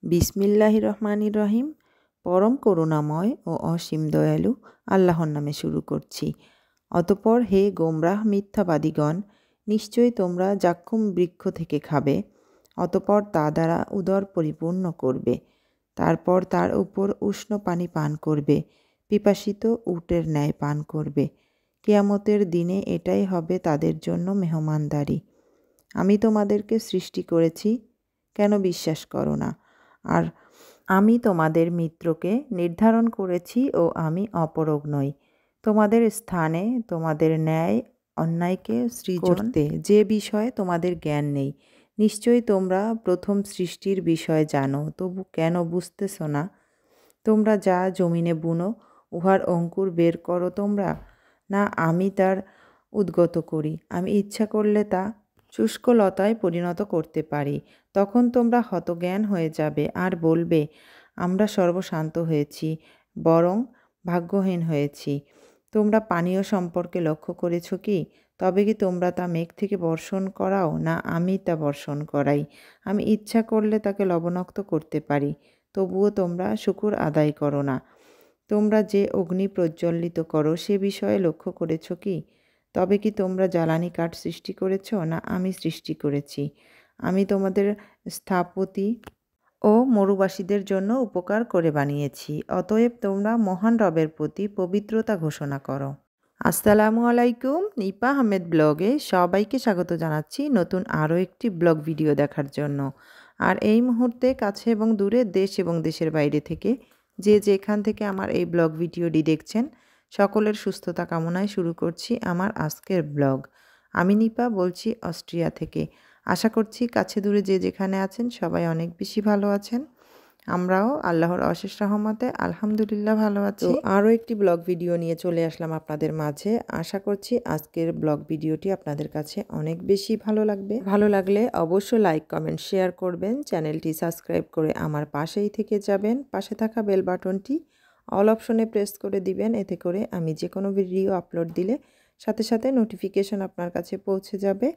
বিসমিল্লাহির রহমানির রহিম। পরম করুণাময় ও অসীম দয়ালু আল্লাহর নামে শুরু করছি। অতঃপর হে গোমরাহ মিথ্যাবাদীগণ, নিশ্চয়ই তোমরা জাক্কুম বৃক্ষ থেকে খাবে, অতঃপর তা দ্বারা উদর পরিপূর্ণ করবে, তারপর তার উপর উষ্ণ পানি পান করবে, পিপাসিত উটের ন্যায় পান করবে। কিয়ামতের দিনে এটাই হবে তাদের জন্য মেহমানদারি। আমি তোমাদেরকে সৃষ্টি করেছি, কেন বিশ্বাস করো না? আর আমি তোমাদের মিত্রকে নির্ধারণ করেছি ও আমি অপরগ নই। তোমাদের স্থানে তোমাদের ন্যায় অন্যায়কে সৃজন করতে যে বিষয়ে তোমাদের জ্ঞান নেই। নিশ্চয়ই তোমরা প্রথম সৃষ্টির বিষয় জানো, তবু কেন বুঝতেছ না? তোমরা যা জমিনে বুনো, উহার অঙ্কুর বের করো তোমরা, না আমি তার উদ্গত করি? আমি ইচ্ছা করলে তা শুষ্ক লতায় পরিণত করতে পারি। তখন তোমরা হতজ্ঞান হয়ে যাবে আর বলবে, আমরা সর্বশান্ত হয়েছি, বরং ভাগ্যহীন হয়েছি। তোমরা পানীয় সম্পর্কে লক্ষ্য করেছ কি? তবে কি তোমরা তা মেঘ থেকে বর্ষণ করাও, না আমি তা বর্ষণ করাই? আমি ইচ্ছা করলে তাকে লবণাক্ত করতে পারি, তবুও তোমরা শুকর আদায় করো না। তোমরা যে অগ্নি প্রজ্বলিত করো সে বিষয়ে লক্ষ্য করেছ কি? তবে কি তোমরা জ্বালানি কাঠ সৃষ্টি করেছ, না আমি সৃষ্টি করেছি? আমি তোমাদের স্থপতি ও মরুবাসীদের জন্য উপকার করে বানিয়েছি। অতএব তোমরা মহান রবের প্রতি পবিত্রতা ঘোষণা করো। আসসালামু আলাইকুম। নিপা আহমেদ ব্লগে সবাইকে স্বাগত জানাচ্ছি নতুন আরও একটি ব্লগ ভিডিও দেখার জন্য। আর এই মুহূর্তে কাছে এবং দূরে, দেশ এবং দেশের বাইরে থেকে যে যেখান থেকে আমার এই ব্লগ ভিডিওটি দেখছেন, সকলের সুস্থতা কামনায় শুরু করছি আমার আজকের ব্লগ। আমি নিপা বলছি অস্ট্রিয়া থেকে। আশা করছি কাছে দূরে যে যেখানে আছেন সবাই অনেক বেশি ভালো আছেন। আমরাও আল্লাহর অশেষ রহমতে আলহামদুলিল্লাহ ভালো আছি। তো আরও একটি ব্লগ ভিডিও নিয়ে চলে আসলাম আপনাদের মাঝে। আশা করছি আজকের ব্লগ ভিডিওটি আপনাদের কাছে অনেক বেশি ভালো লাগবে। ভালো লাগলে অবশ্যই লাইক, কমেন্ট, শেয়ার করবেন। চ্যানেলটি সাবস্ক্রাইব করে আমার পাশেই থেকে যাবেন। পাশে থাকা বেল বাটনটি অল অপশনে প্রেস করে দিবেন। এতে করে আমি যে কোনো ভিডিও আপলোড দিলে সাথে সাথে নোটিফিকেশন আপনার কাছে পৌঁছে যাবে,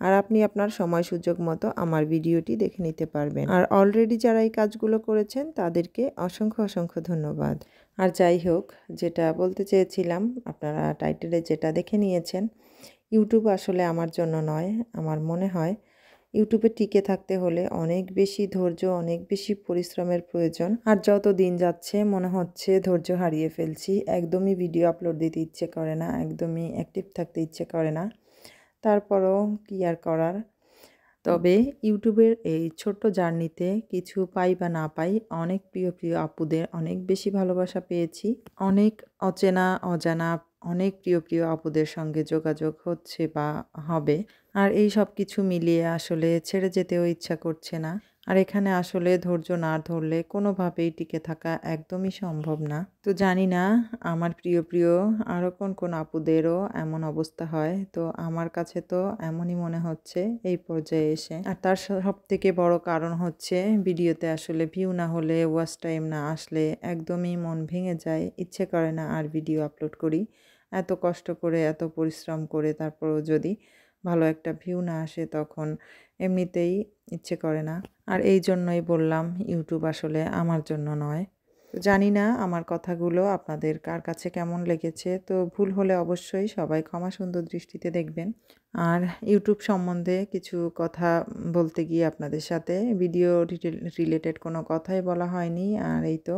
আর আপনি আপনার সময় সুযোগ মতো আমার ভিডিওটি দেখে নিতে পারবেন। আর অলরেডি যারা এই কাজগুলো করেছেন তাদেরকে অসংখ্য অসংখ্য ধন্যবাদ। আর যাই হোক, যেটা বলতে চেয়েছিলাম, আপনারা টাইটেলে যেটা দেখে নিয়েছেন, ইউটিউব আসলে আমার জন্য নয়। আমার মনে হয় ইউটিউবে টিকে থাকতে হলে অনেক বেশি ধৈর্য, অনেক বেশি পরিশ্রমের প্রয়োজন। আর যত দিন যাচ্ছে মনে হচ্ছে ধৈর্য হারিয়ে ফেলছি। একদমই ভিডিও আপলোড দিতে ইচ্ছে করে না, একদমই অ্যাক্টিভ থাকতে ইচ্ছে করে না। তারপরও কি আর করার। তবে ইউটিউবের এই ছোট্ট জার্নিতে কিছু পাই বা না পাই, অনেক প্রিয় প্রিয় আপুদের অনেক বেশি ভালোবাসা পেয়েছি। অনেক অচেনা অজানা অনেক প্রিয় প্রিয় আপুদের সঙ্গে যোগাযোগ হচ্ছে বা হবে। আর এই সব কিছু মিলিয়ে আসলে ছেড়ে যেতেও ইচ্ছা করছে না। আর এখানে আসলে ধৈর্য না ধরলে কোনোভাবেই টিকে থাকা একদমই সম্ভব না। তো জানি না আমার প্রিয় প্রিয় আরও কোন কোন আপুদেরও এমন অবস্থা হয়। তো আমার কাছে তো এমনই মনে হচ্ছে এই পর্যায়ে এসে। আর তার সব থেকে বড় কারণ হচ্ছে ভিডিওতে আসলে ভিউ না হলে, ওয়াচ টাইম না আসলে একদমই মন ভেঙে যায়, ইচ্ছে করে না আর ভিডিও আপলোড করি। এত কষ্ট করে, এত পরিশ্রম করে তারপরও যদি ভালো একটা ভিউ না আসে তখন এমনিতেই ইচ্ছে করে না। আর এই জন্যই বললাম ইউটিউব আসলে আমার জন্য নয়। তো জানি না আমার কথাগুলো আপনাদের কার কাছে কেমন লেগেছে। তো ভুল হলে অবশ্যই সবাই ক্ষমা সুন্দর দৃষ্টিতে দেখবেন। আর ইউটিউব সম্বন্ধে কিছু কথা বলতে গিয়ে আপনাদের সাথে ভিডিও রিলেটেড কোনো কথাই বলা হয়নি। আর এই তো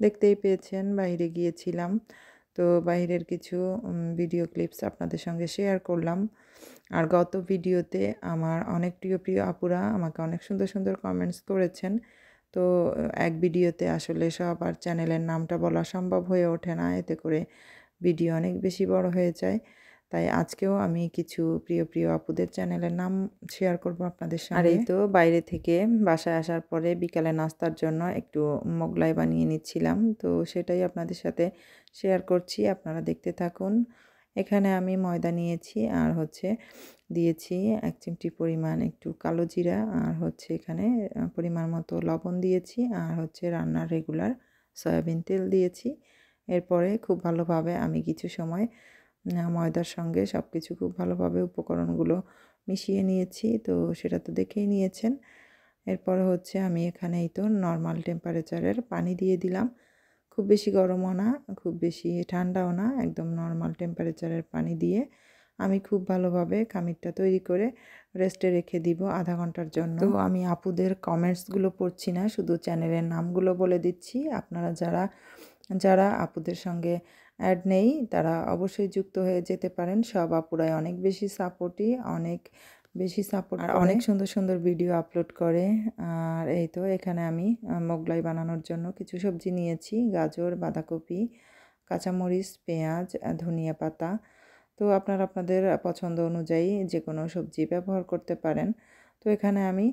দেখতেই পেয়েছেন বাইরে গিয়েছিলাম, তো বাইরের কিছু ভিডিও ক্লিপস আপনাদের সঙ্গে শেয়ার করলাম। আর গত ভিডিওতে আমার অনেক প্রিয় প্রিয় আপুরা আমাকে অনেক সুন্দর সুন্দর কমেন্টস করেছেন। তো এক ভিডিওতে আসলে সবার চ্যানেলের নামটা বলা সম্ভব হয়ে ওঠে না, এতে করে ভিডিও অনেক বেশি বড় হয়ে যায়। তাই আজকেও আমি কিছু প্রিয় প্রিয় আপুদের চ্যানেলের নাম শেয়ার করব আপনাদের সঙ্গে। আর এই তো বাইরে থেকে বাসায় আসার পরে বিকালে নাস্তার জন্য একটু মোগলাই বানিয়ে নিচ্ছিলাম, তো সেটাই আপনাদের সাথে শেয়ার করছি, আপনারা দেখতে থাকুন। এখানে আমি ময়দা নিয়েছি আর দিয়েছি 1 চিমটি পরিমাণ একটু কালো জিরা, আর এখানে পরিমাণ মতো লবণ দিয়েছি, আর রান্নার রেগুলার সয়াবিন তেল দিয়েছি। এরপরে খুব ভালোভাবে আমি কিছু সময় ময়দার সঙ্গে সব কিছু খুব ভালোভাবে উপকরণগুলো মিশিয়ে নিয়েছি। তো সেটা তো দেখেই নিয়েছেন। এরপর হচ্ছে আমি এখানে এই তো নর্মাল টেম্পারেচারের পানি দিয়ে দিলাম। খুব বেশি গরমও না, খুব বেশি ঠান্ডাও না, একদম নর্মাল টেম্পারেচারের পানি দিয়ে আমি খুব ভালোভাবে খামিরটা তৈরি করে রেস্টে রেখে দিব আধা ঘন্টার জন্য। তো আমি আপুদের কমেন্টসগুলো পড়ছি না, শুধু চ্যানেলের নামগুলো বলে দিচ্ছি। আপনারা যারা আপুদের সঙ্গে অ্যাড নেই তারা অবশ্যই যুক্ত হয়ে যেতে পারেন। সব আপুরাই অনেক বেশি সাপোর্টিভ, অনেক বেশি সাপোর্ট আর অনেক সুন্দর সুন্দর ভিডিও আপলোড করে। আর এই তো এখানে আমি মোগলাই বানানোর জন্য কিছু সবজি নিয়েছি, গাজর, বাঁধাকপি, কাঁচামরিচ, পেঁয়াজ, ধনিয়া পাতা। তো আপনারা আপনাদের পছন্দ অনুযায়ী যে কোনো সবজি ব্যবহার করতে পারেন। তো এখানে আমি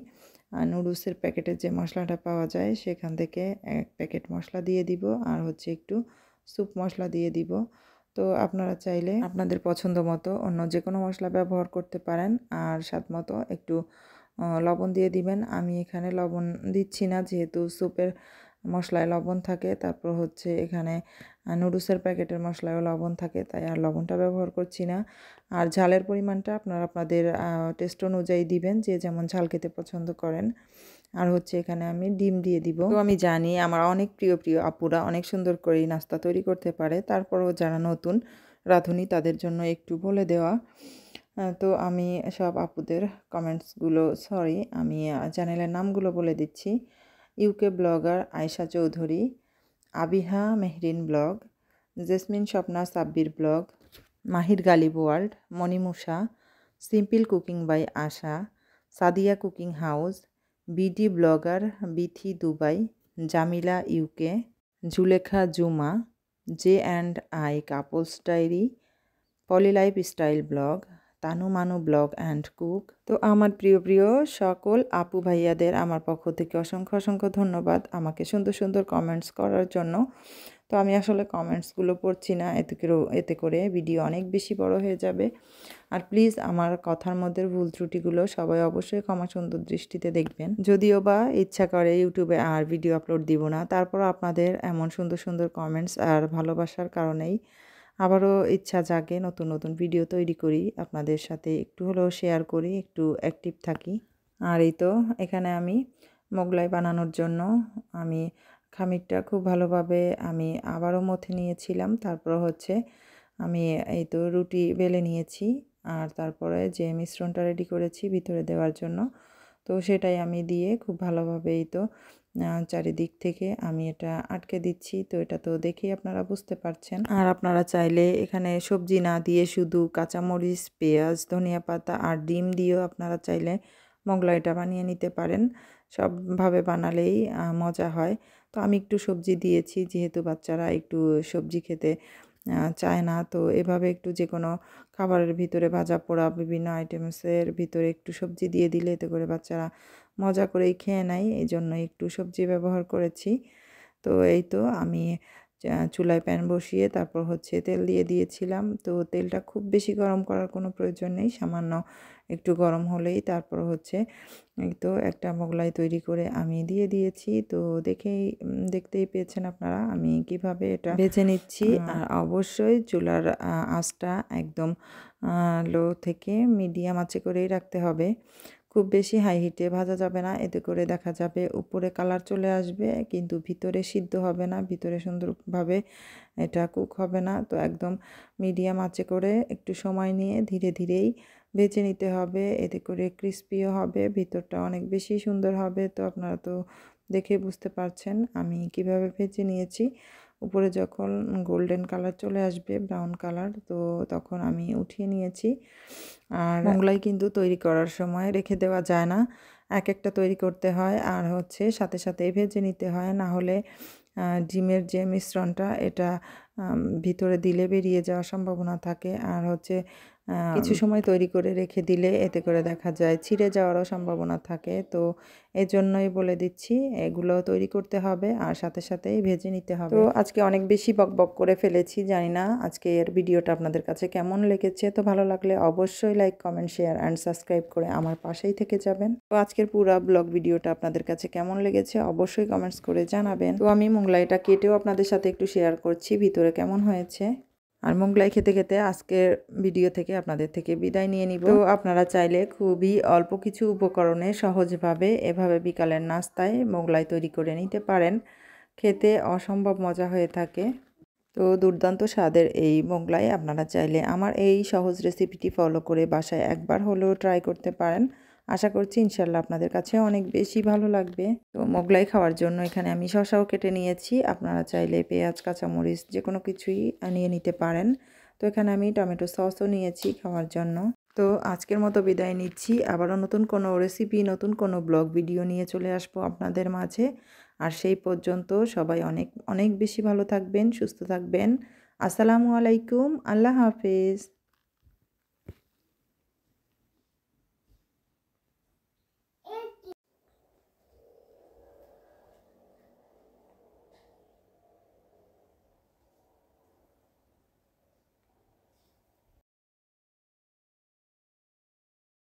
নুডলসের প্যাকেটের যে মশলাটা পাওয়া যায় সেখান থেকে 1 প্যাকেট মশলা দিয়ে দিব, আর হচ্ছে একটু স্যুপ মশলা দিয়ে দিব। তো আপনারা চাইলে আপনাদের পছন্দ মতো অন্য যে কোনো মশলা ব্যবহার করতে পারেন। আর স্বাদ মতো একটু লবণ দিয়ে দিবেন। আমি এখানে লবণ দিচ্ছি না, যেহেতু স্যুপের মশলায় লবণ থাকে, তারপর হচ্ছে এখানে নুডলসের প্যাকেটের মশলায়ও লবণ থাকে, তাই আর লবণটা ব্যবহার করছি না। আর ঝালের পরিমাণটা আপনারা আপনাদের টেস্ট অনুযায়ী দিবেন, যে যেমন ঝাল খেতে পছন্দ করেন। আর হচ্ছে এখানে আমি ডিম দিয়ে দিব। তো আমি জানি আমার অনেক প্রিয় আপুরা অনেক সুন্দর করে নাস্তা তৈরি করতে পারে, তারপরও যারা নতুন রাঁধুনি তাদের জন্য একটু বলে দেওয়া। তো আমি সব আপুদের কমেন্টসগুলো আমি চ্যানেলের নামগুলো বলে দিচ্ছি। UK blogger Ayesha Chowdhury, Abiha Mehrin blog, Jasmine Swapna Sabbir blog, Mahir Galib world, মণিমুষা, simple cooking by Asha, Sadia cooking house, BD blogger Bithi Dubai, Jamila UK, Zulekha Juma, J&I couples diary, Poly lifestyle blog, Tanu Manu blog and cook. তো আমার প্রিয় সকল আপু ভাইয়াদের আমার পক্ষ থেকে অসংখ্য ধন্যবাদ আমাকে সুন্দর সুন্দর কমেন্টস করার জন্য। তো আমি আসলে কমেন্টসগুলো পড়ছি না, এতে করে ভিডিও অনেক বেশি বড় হয়ে যাবে। আর প্লিজ আমার কথার মধ্যে ভুল ত্রুটিগুলো সবাই অবশ্যই ক্ষমা সুন্দর দৃষ্টিতে দেখবেন। যদিও বা ইচ্ছা করে ইউটিউবে আর ভিডিও আপলোড দিব না, তারপর আপনাদের এমন সুন্দর কমেন্টস আর ভালোবাসার কারণেই আবারও ইচ্ছা জাগে নতুন ভিডিও তৈরি করি, আপনাদের সাথে একটু হলেও শেয়ার করি, একটু অ্যাক্টিভ থাকি। আর এই তো এখানে আমি মোগলাই বানানোর জন্য আমি খামিরটা খুব ভালোভাবে আমি আবারও মথে নিয়েছিলাম। তারপর হচ্ছে আমি এই তো রুটি বেলে নিয়েছি, আর তারপরে যে মিশ্রণটা রেডি করেছি ভিতরে দেওয়ার জন্য, তো সেটাই আমি দিয়ে খুব ভালোভাবে এই তো চারিদিক থেকে আমি এটা আটকে দিচ্ছি। তো এটা তো দেখেই আপনারা বুঝতে পারছেন। আর আপনারা চাইলে এখানে সবজি না দিয়ে শুধু কাঁচামরিচ, পেঁয়াজ, ধনিয়া পাতা আর ডিম দিয়েও আপনারা চাইলে মোগলাইটা বানিয়ে নিতে পারেন। সবভাবে বানালেই মজা হয়। তো আমি একটু সবজি দিয়েছি, যেহেতু বাচ্চারা একটু সবজি খেতে চায় না, তো এভাবে একটু যে কোনো খাবারের ভিতরে ভাজা পোড়া বিভিন্ন আইটেমসের ভিতরে একটু সবজি দিয়ে দিলে এতে করে বাচ্চারা মজা করেই খেয়ে নেয়, এই জন্য একটু সবজি ব্যবহার করেছি। তো এই তো আমি চুলায় প্যান বসিয়ে তারপর হচ্ছে তেল দিয়ে দিয়েছিলাম। তো তেলটা খুব বেশি গরম করার কোনো প্রয়োজন নেই, সামান্য একটু গরম হলেই তারপর হচ্ছে এই তো একটা মোগলাই তৈরি করে আমি দিয়ে দিয়েছি। তো দেখতেই পেয়েছেন আপনারা আমি কিভাবে এটা ভেজে নিচ্ছি। আর অবশ্যই চুলার আঁচটা একদম লো থেকে মিডিয়াম আঁচে করেই রাখতে হবে, খুব বেশি হাই হিটে ভাজা যাবে না, এতে করে দেখা যাবে উপরে কালার চলে আসবে কিন্তু ভিতরে সিদ্ধ হবে না, ভিতরে সুন্দরভাবে এটা কুক হবে না। তো একদম মিডিয়াম আঁচে করে একটু সময় নিয়ে ধীরেই ভেজে নিতে হবে, এতে করে ক্রিস্পিও হবে, ভিতরটা অনেক বেশি সুন্দর হবে। তো আপনারা তো দেখে বুঝতে পারছেন আমি কিভাবে ভেজে নিয়েছি। উপরে যখন গোল্ডেন কালার চলে আসবে, ব্রাউন কালার, তো তখন আমি উঠিয়ে নিয়েছি। আর মোগলাই কিন্তু তৈরি করার সময় রেখে দেওয়া যায় না, একটা তৈরি করতে হয় আর হচ্ছে সাথে ভেজে নিতে হয়, না হলে ডিমের যে মিশ্রণটা এটা ভিতরে দিলে বেরিয়ে যাওয়ার সম্ভাবনা থাকে। আর হচ্ছে কিছু সময় তৈরি করে রেখে দিলে এতে করে দেখা যায় ছিঁড়ে যাওয়ারও সম্ভাবনা থাকে। তো এজন্যই বলে দিচ্ছি এগুলো তৈরি করতে হবে আর সাথেই ভেজে নিতে হবে। তো আজকে অনেক বেশি বকবক করে ফেলেছি, জানি না আজকে এর ভিডিওটা আপনাদের কাছে কেমন লেগেছে। তো ভালো লাগলে অবশ্যই like, comment, share and subscribe করে আমার পাশেই থেকে যাবেন। তো আজকের পুরো ব্লগ ভিডিওটা আপনাদের কাছে কেমন লেগেছে অবশ্যই কমেন্টস করে জানাবেন। তো আমি মোগলাইটা কেটেও আপনাদের সাথে একটু শেয়ার করছি ভিতরে কেমন হয়েছে। আর মোগলাই খেতে খেতে আজকের ভিডিও থেকে আপনাদের থেকে বিদায় নিয়ে নিব। তো আপনারা চাইলে খুবই অল্প কিছু উপকরণে সহজভাবে এভাবে বিকালের নাস্তায় মোগলাই তৈরি করে নিতে পারেন। খেতে অসম্ভব মজা হয়ে থাকে। তো দুর্দান্ত স্বাদের এই মোগলাই আপনারা চাইলে আমার এই সহজ রেসিপিটি ফলো করে বাসায় একবার হলেও ট্রাই করতে পারেন। আশা করছি ইনশাল্লাহ আপনাদের কাছে অনেক বেশি ভালো লাগবে। তো মোগলাই খাওয়ার জন্য এখানে আমি শসাও কেটে নিয়েছি। আপনারা চাইলে পেঁয়াজ, কাঁচামরিচ যে কোনো কিছুই নিয়ে নিতে পারেন। তো এখানে আমি টমেটো সসও নিয়েছি খাওয়ার জন্য। তো আজকের মতো বিদায় নিচ্ছি। আবারও নতুন কোনো রেসিপি, নতুন কোনো ব্লগ ভিডিও নিয়ে চলে আসবো আপনাদের মাঝে। আর সেই পর্যন্ত সবাই অনেক অনেক বেশি ভালো থাকবেন, সুস্থ থাকবেন। আসসালামু আলাইকুম, আল্লাহ হাফেজ।